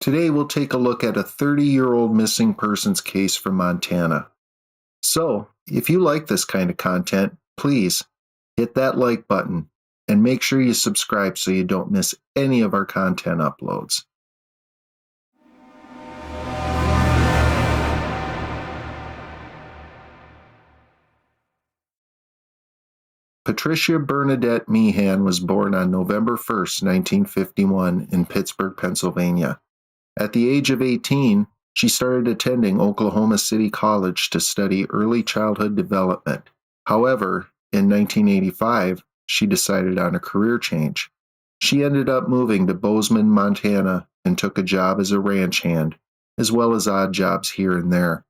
Today we'll take a look at a 30-year-old missing persons case from Montana. So, if you like this kind of content, please hit that like button and make sure you subscribe so you don't miss any of our content uploads. Patricia Bernadette Meehan was born on November 1st, 1951 in Pittsburgh, Pennsylvania. At the age of 18, she started attending Oklahoma City College to study early childhood development. However, in 1985, she decided on a career change. She ended up moving to Bozeman, Montana, and took a job as a ranch hand, as well as odd jobs here and there.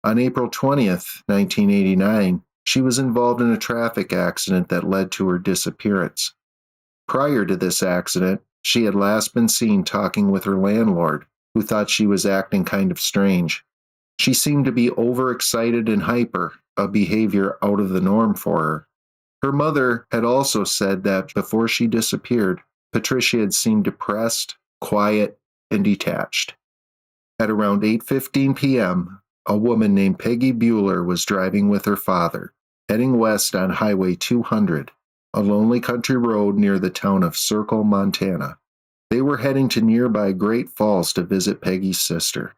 On April 20th, 1989, she was involved in a traffic accident that led to her disappearance. Prior to this accident, she had last been seen talking with her landlord, who thought she was acting kind of strange. She seemed to be overexcited and hyper, a behavior out of the norm for her. Her mother had also said that before she disappeared, Patricia had seemed depressed, quiet, and detached. At around 8:15 p.m., a woman named Peggy Bueller was driving with her father, heading west on Highway 200, a lonely country road near the town of Circle, Montana. They were heading to nearby Great Falls to visit Peggy's sister.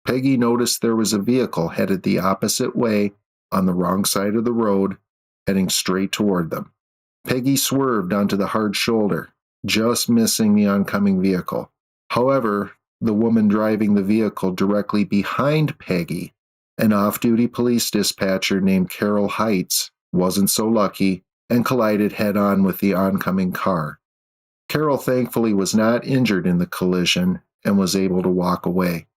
Peggy noticed there was a vehicle headed the opposite way on the wrong side of the road, heading straight toward them. Peggy swerved onto the hard shoulder, just missing the oncoming vehicle. However, the woman driving the vehicle directly behind Peggy, an off-duty police dispatcher named Carol Heights, wasn't so lucky and collided head-on with the oncoming car. Carol thankfully was not injured in the collision and was able to walk away.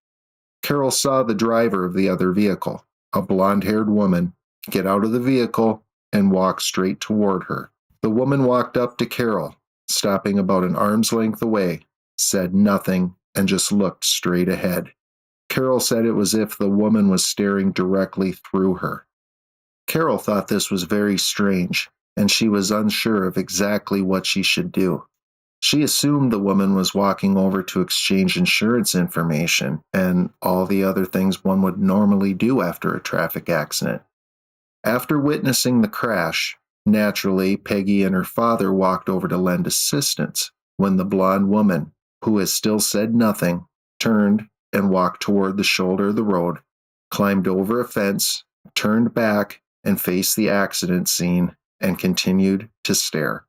Carol saw the driver of the other vehicle, a blonde-haired woman, get out of the vehicle and walk straight toward her. The woman walked up to Carol, stopping about an arm's length away, said nothing, and just looked straight ahead. Carol said it was as if the woman was staring directly through her. Carol thought this was very strange, and she was unsure of exactly what she should do. She assumed the woman was walking over to exchange insurance information and all the other things one would normally do after a traffic accident. After witnessing the crash, naturally, Peggy and her father walked over to lend assistance when the blonde woman, who has still said nothing, turned and walked toward the shoulder of the road, climbed over a fence, turned back, and faced the accident scene and continued to stare.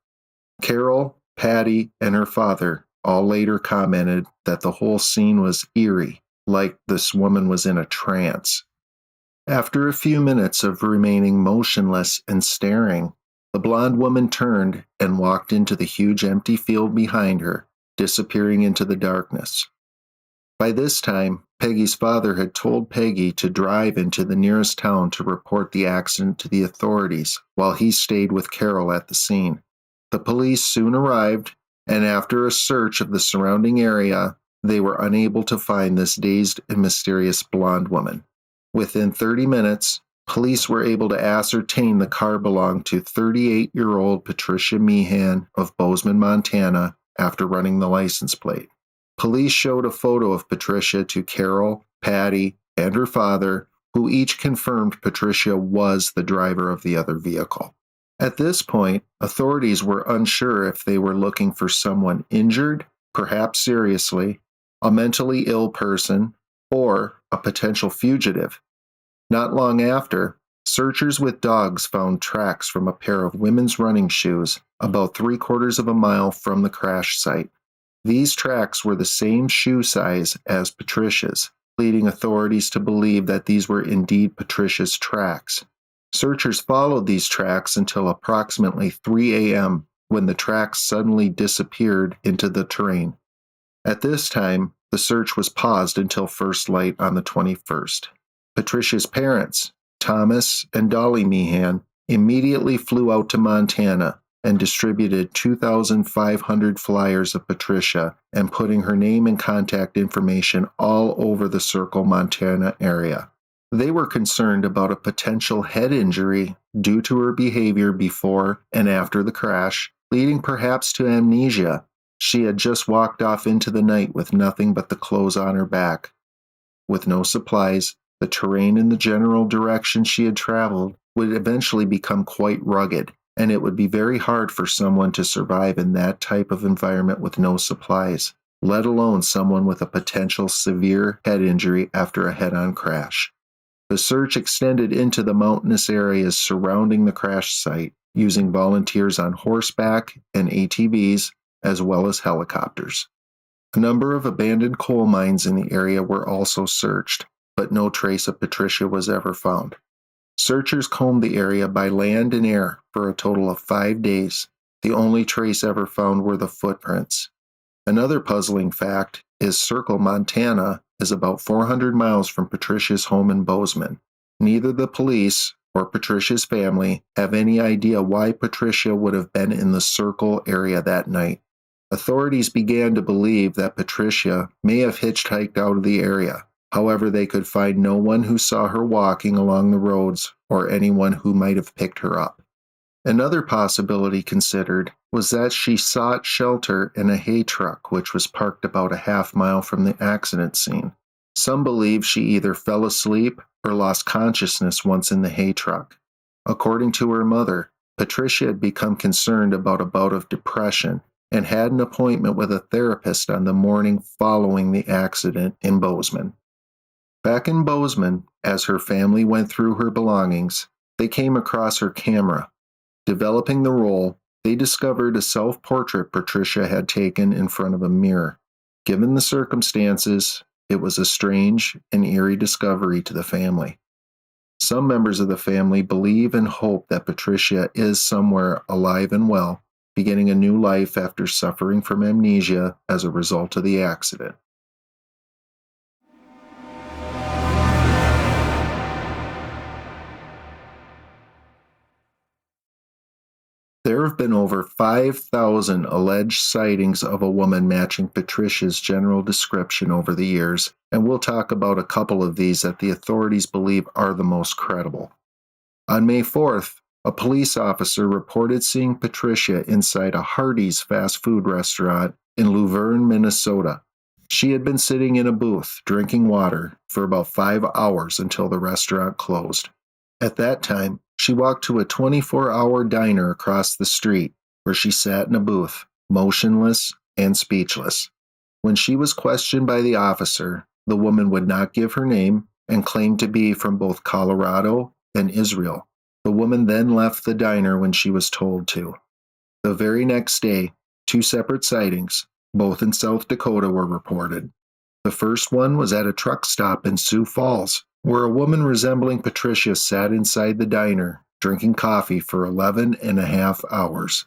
Carol, Patty, and her father all later commented that the whole scene was eerie, like this woman was in a trance. After a few minutes of remaining motionless and staring, the blonde woman turned and walked into the huge empty field behind her, disappearing into the darkness. By this time, Peggy's father had told Peggy to drive into the nearest town to report the accident to the authorities while he stayed with Carol at the scene. The police soon arrived, and after a search of the surrounding area, they were unable to find this dazed and mysterious blonde woman. Within 30 minutes, police were able to ascertain the car belonged to 38-year-old Patricia Meehan of Bozeman, Montana, after running the license plate. Police showed a photo of Patricia to Carol, Patty, and her father, who each confirmed Patricia was the driver of the other vehicle. At this point, authorities were unsure if they were looking for someone injured, perhaps seriously, a mentally ill person, or a potential fugitive. Not long after, searchers with dogs found tracks from a pair of women's running shoes about 3/4 of a mile from the crash site. These tracks were the same shoe size as Patricia's, leading authorities to believe that these were indeed Patricia's tracks. Searchers followed these tracks until approximately 3 a.m., when the tracks suddenly disappeared into the terrain. At this time, the search was paused until first light on the 21st. Patricia's parents, Thomas and Dolly Meehan, immediately flew out to Montana and distributed 2,500 flyers of Patricia and putting her name and contact information all over the Circle, Montana area. They were concerned about a potential head injury due to her behavior before and after the crash, leading perhaps to amnesia. She had just walked off into the night with nothing but the clothes on her back. With no supplies, the terrain in the general direction she had traveled would eventually become quite rugged, and it would be very hard for someone to survive in that type of environment with no supplies, let alone someone with a potential severe head injury after a head-on crash. The search extended into the mountainous areas surrounding the crash site, using volunteers on horseback and ATVs, as well as helicopters. A number of abandoned coal mines in the area were also searched, but no trace of Patricia was ever found. Searchers combed the area by land and air for a total of 5 days. The only trace ever found were the footprints. Another puzzling fact is Circle, Montana is about 400 miles from Patricia's home in Bozeman. Neither the police or Patricia's family have any idea why Patricia would have been in the Circle area that night. Authorities began to believe that Patricia may have hitchhiked out of the area. However, they could find no one who saw her walking along the roads or anyone who might have picked her up. Another possibility considered was that she sought shelter in a hay truck which was parked about a half-mile from the accident scene. Some believe she either fell asleep or lost consciousness once in the hay truck. According to her mother, Patricia had become concerned about a bout of depression and had an appointment with a therapist on the morning following the accident in Bozeman. Back in Bozeman, as her family went through her belongings, they came across her camera. Developing the role, they discovered a self-portrait Patricia had taken in front of a mirror. Given the circumstances, it was a strange and eerie discovery to the family. Some members of the family believe and hope that Patricia is somewhere alive and well, beginning a new life after suffering from amnesia as a result of the accident. There have been over 5,000 alleged sightings of a woman matching Patricia's general description over the years, and we'll talk about a couple of these that the authorities believe are the most credible. On May 4th, a police officer reported seeing Patricia inside a Hardee's fast food restaurant in Luverne, Minnesota. She had been sitting in a booth, drinking water, for about 5 hours until the restaurant closed. At that time, she walked to a 24-hour diner across the street, where she sat in a booth, motionless and speechless. When she was questioned by the officer, the woman would not give her name and claimed to be from both Colorado and Israel. The woman then left the diner when she was told to. The very next day, 2 separate sightings, both in South Dakota, were reported. The first one was at a truck stop in Sioux Falls, where a woman resembling Patricia sat inside the diner, drinking coffee for 11 and a half hours.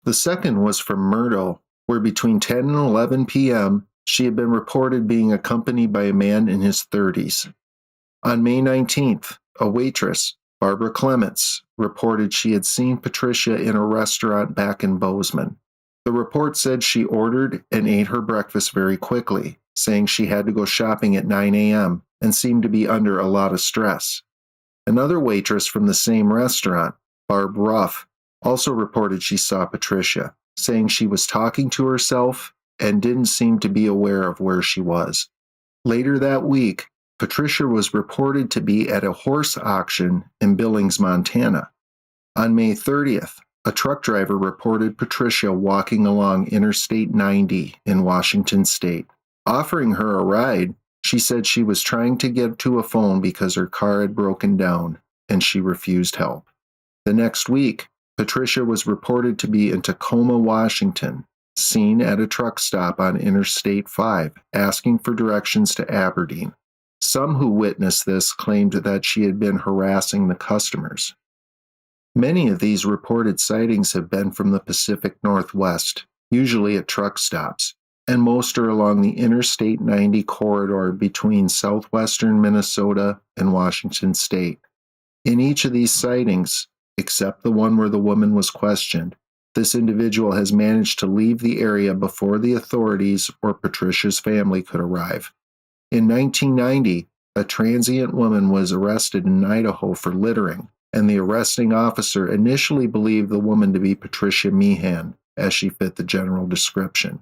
The second was from Murdo, where between 10 and 11 p.m., she had been reported being accompanied by a man in his 30s. On May 19th, a waitress, Barbara Clements, reported she had seen Patricia in a restaurant back in Bozeman. The report said she ordered and ate her breakfast very quickly, saying she had to go shopping at 9 a.m. and seemed to be under a lot of stress. Another waitress from the same restaurant, Barb Ruff, also reported she saw Patricia, saying she was talking to herself and didn't seem to be aware of where she was. Later that week, Patricia was reported to be at a horse auction in Billings, Montana. On May 30th, a truck driver reported Patricia walking along Interstate 90 in Washington State. Offering her a ride, she said she was trying to get to a phone because her car had broken down, and she refused help. The next week, Patricia was reported to be in Tacoma, Washington, seen at a truck stop on Interstate 5, asking for directions to Aberdeen. Some who witnessed this claimed that she had been harassing the customers. Many of these reported sightings have been from the Pacific Northwest, usually at truck stops, and most are along the Interstate 90 corridor between southwestern Minnesota and Washington State. In each of these sightings, except the one where the woman was questioned, this individual has managed to leave the area before the authorities or Patricia's family could arrive. In 1990, a transient woman was arrested in Idaho for littering, and the arresting officer initially believed the woman to be Patricia Meehan, as she fit the general description.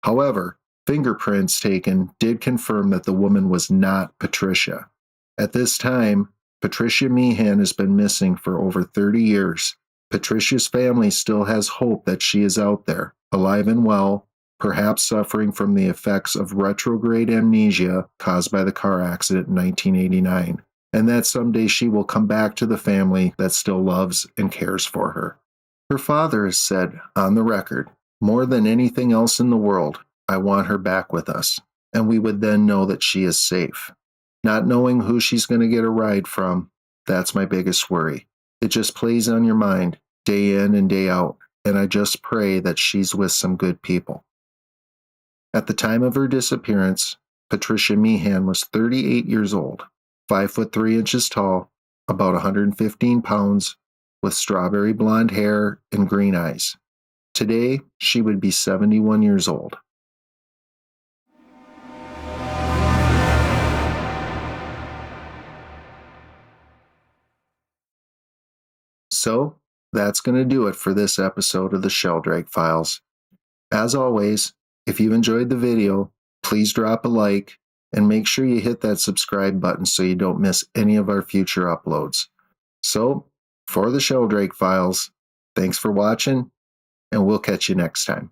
However, fingerprints taken did confirm that the woman was not Patricia. At this time, Patricia Meehan has been missing for over 30 years. Patricia's family still has hope that she is out there, alive and well, perhaps suffering from the effects of retrograde amnesia caused by the car accident in 1989, and that someday she will come back to the family that still loves and cares for her. Her father has said, on the record, "More than anything else in the world, I want her back with us, and we would then know that she is safe." Not knowing who she's going to get a ride from, that's my biggest worry. It just plays on your mind, day in and day out, and I just pray that she's with some good people. At the time of her disappearance, Patricia Meehan was 38 years old, 5 foot 3 inches tall, about 115 pounds, with strawberry blonde hair and green eyes. Today, she would be 71 years old. So, that's going to do it for this episode of the Sheldrake Files. As always, if you've enjoyed the video, please drop a like and make sure you hit that subscribe button so you don't miss any of our future uploads. So, for the Sheldrake Files, thanks for watching, and we'll catch you next time.